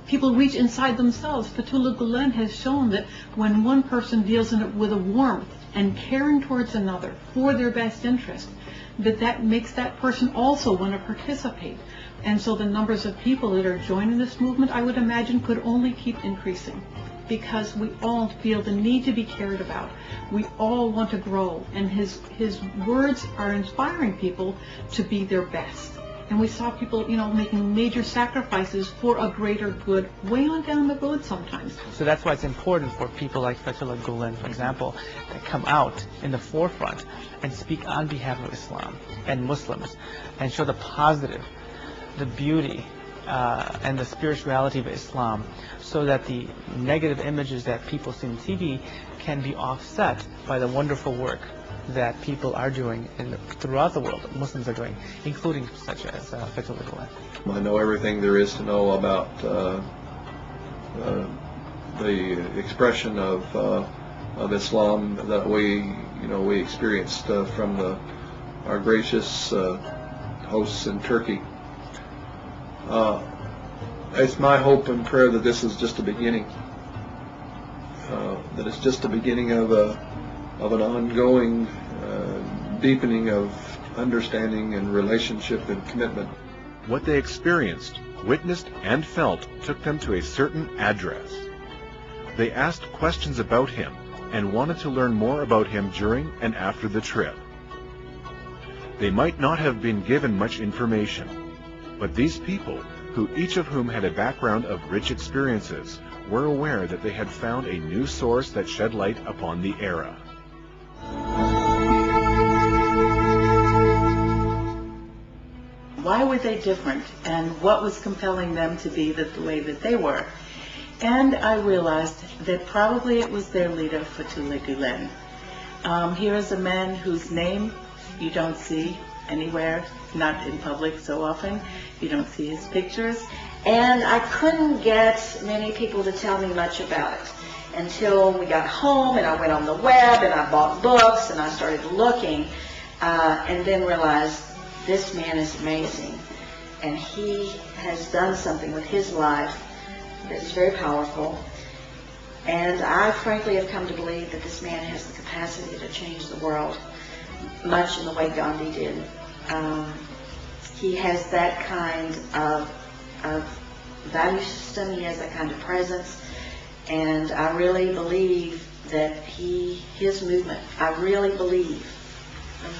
people reach inside themselves. Fethullah Gulen has shown that when one person deals in it with a warmth and caring towards another for their best interest, that makes that person also want to participate. And so the numbers of people that are joining this movement, I would imagine, could only keep increasing, because we all feel the need to be cared about. We all want to grow, and his words are inspiring people to be their best. And we saw people, making major sacrifices for a greater good way on down the road sometimes. So that's why it's important for people like Fethullah Gulen, for example, that come out in the forefront and speak on behalf of Islam and Muslims and show the positive, the beauty, and the spirituality of Islam, so that the negative images that people see on TV can be offset by the wonderful work that people are doing throughout the world, Muslims are doing, including such as Fethullah Gulen. I know everything there is to know about the expression of Islam that we experienced from our gracious hosts in Turkey. It's my hope and prayer that this is just a beginning. That it's just the beginning of an ongoing deepening of understanding and relationship and commitment. What they experienced, witnessed, and felt took them to a certain address. They asked questions about him and wanted to learn more about him during and after the trip. They might not have been given much information, but these people, who each of whom had a background of rich experiences, were aware that they had found a new source that shed light upon the era. Why were they different, and what was compelling them to be the way that they were? And I realized that probably it was their leader, Fethullah Gulen. Here is a man whose name you don't see anywhere, not in public so often. You don't see his pictures. And I couldn't get many people to tell me much about it until we got home, and I went on the web and I bought books and I started looking, and then realized this man is amazing, and he has done something with his life that is very powerful. And I frankly have come to believe that this man has the capacity to change the world, much in the way Gandhi did. He has that kind of value system, he has that kind of presence, and I really believe that his movement, I really believe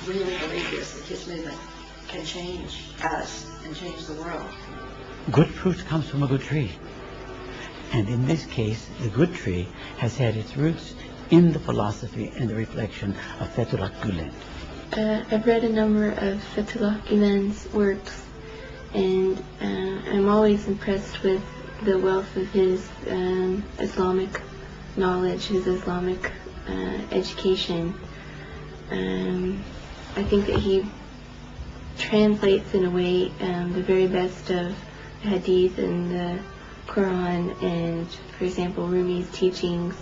this, that his movement can change us and change the world. Good fruit comes from a good tree. And in this case, the good tree has had its roots in the philosophy and the reflection of Fethullah Gulen. I've read a number of Fethullah Gulen's works, and I'm always impressed with the wealth of his Islamic knowledge, his Islamic education. I think that he translates in a way the very best of Hadith and the Quran and, for example, Rumi's teachings.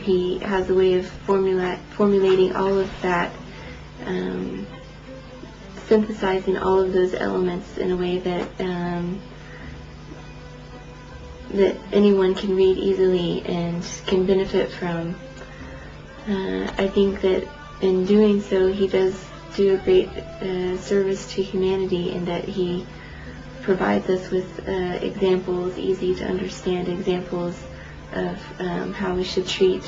He has a way of formulating all of that, synthesizing all of those elements in a way that that anyone can read easily and can benefit from. I think that in doing so, he does do a great service to humanity, in that he provides us with examples, easy to understand examples of how we should treat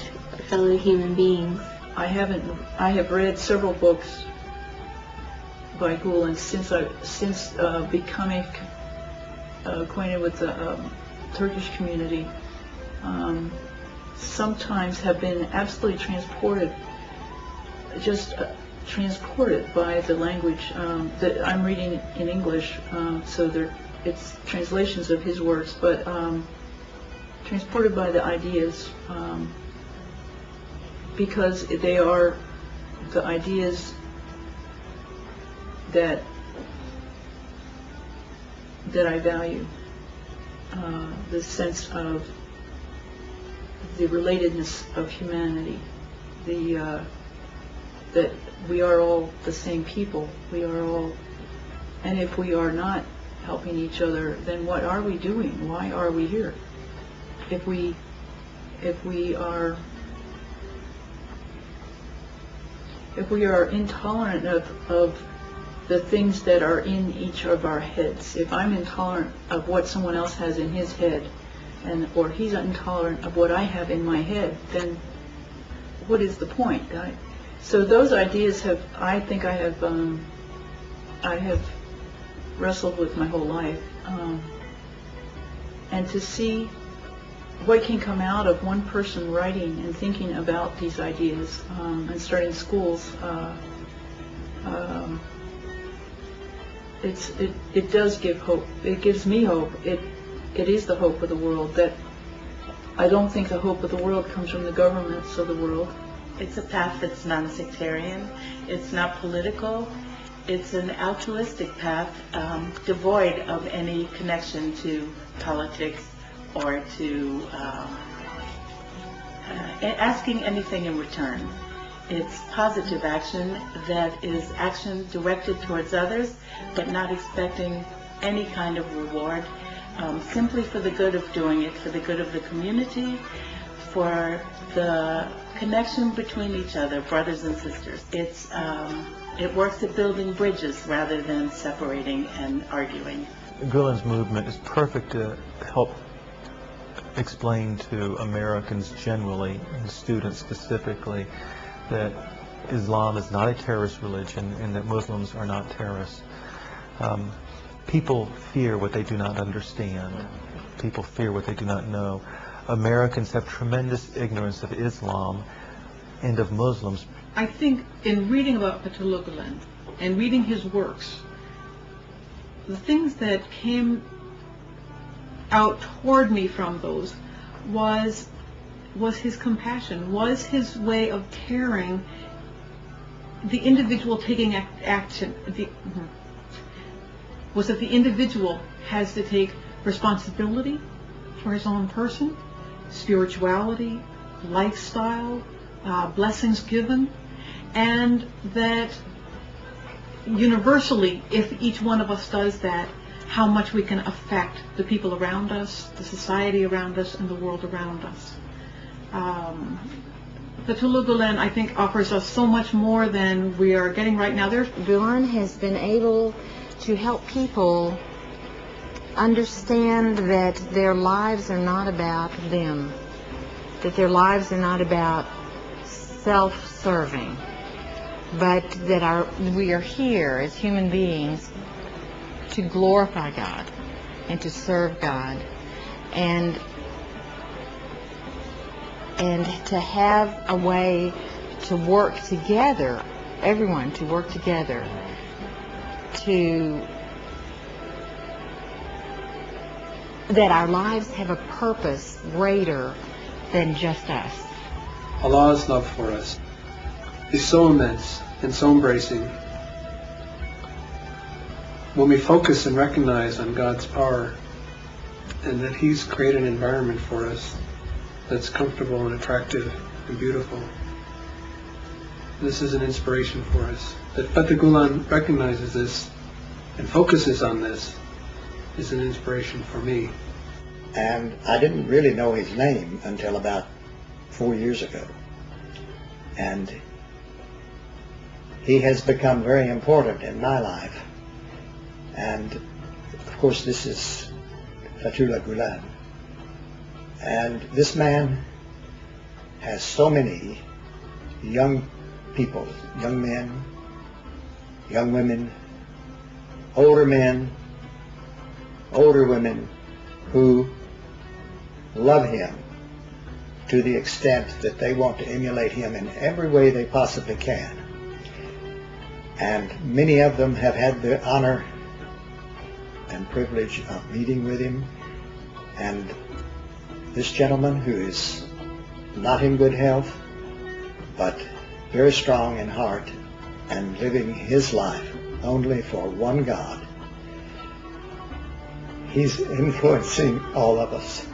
fellow human beings. I have read several books by Gulen since becoming acquainted with the Turkish community. Sometimes have been absolutely transported by the language that I'm reading in English, so it's translations of his works, but transported by the ideas, because they are the ideas that I value, the sense of the relatedness of humanity, that we are all the same people. We are all, and if we are not helping each other, then what are we doing? Why are we here? If we are intolerant of the things that are in each of our heads, if I'm intolerant of what someone else has in his head, or he's intolerant of what I have in my head, then what is the point? So those ideas I have wrestled with my whole life, and to see what can come out of one person writing and thinking about these ideas, and starting schools, it does give hope. It gives me hope. It is the hope of the world. That I don't think the hope of the world comes from the governments of the world. It's a path that's non-sectarian. It's not political. It's an altruistic path, devoid of any connection to politics or to asking anything in return. It's positive action that is action directed towards others, but not expecting any kind of reward, simply for the good of doing it, for the good of the community, for the connection between each other, brothers and sisters. It works at building bridges rather than separating and arguing. Gulen's movement is perfect to help explain to Americans generally, and students specifically, that Islam is not a terrorist religion and that Muslims are not terrorists. People fear what they do not understand. People fear what they do not know. Americans have tremendous ignorance of Islam and of Muslims. I think in reading about Fethullah Gulen and reading his works, the things that came out toward me from those was his compassion, was his way of caring, the individual taking action, was that the individual has to take responsibility for his own person, spirituality, lifestyle, blessings given, and that universally, if each one of us does that, how much we can affect the people around us, the society around us, and the world around us. Fethullah Gulen, I think, offers us so much more than we are getting right now. Gulen has been able to help people understand that their lives are not about them, that their lives are not about self-serving, but that we are here as human beings to glorify God and to serve God, and to have a way to work together, everyone to work together that our lives have a purpose greater than just us. Allah's love for us is so immense and so embracing. When we focus and recognize on God's power and that He's created an environment for us that's comfortable and attractive and beautiful, this is an inspiration for us. That Fethullah Gulen recognizes this and focuses on this is an inspiration for me. And I didn't really know his name until about 4 years ago. And he has become very important in my life. And of course this is Fethullah Gulen. And this man has so many young people, young men, young women, older men, older women, who love him to the extent that they want to emulate him in every way they possibly can. And many of them have had the honor and privilege of meeting with him. And this gentleman, who is not in good health, but very strong in heart and living his life only for one God, he's influencing all of us.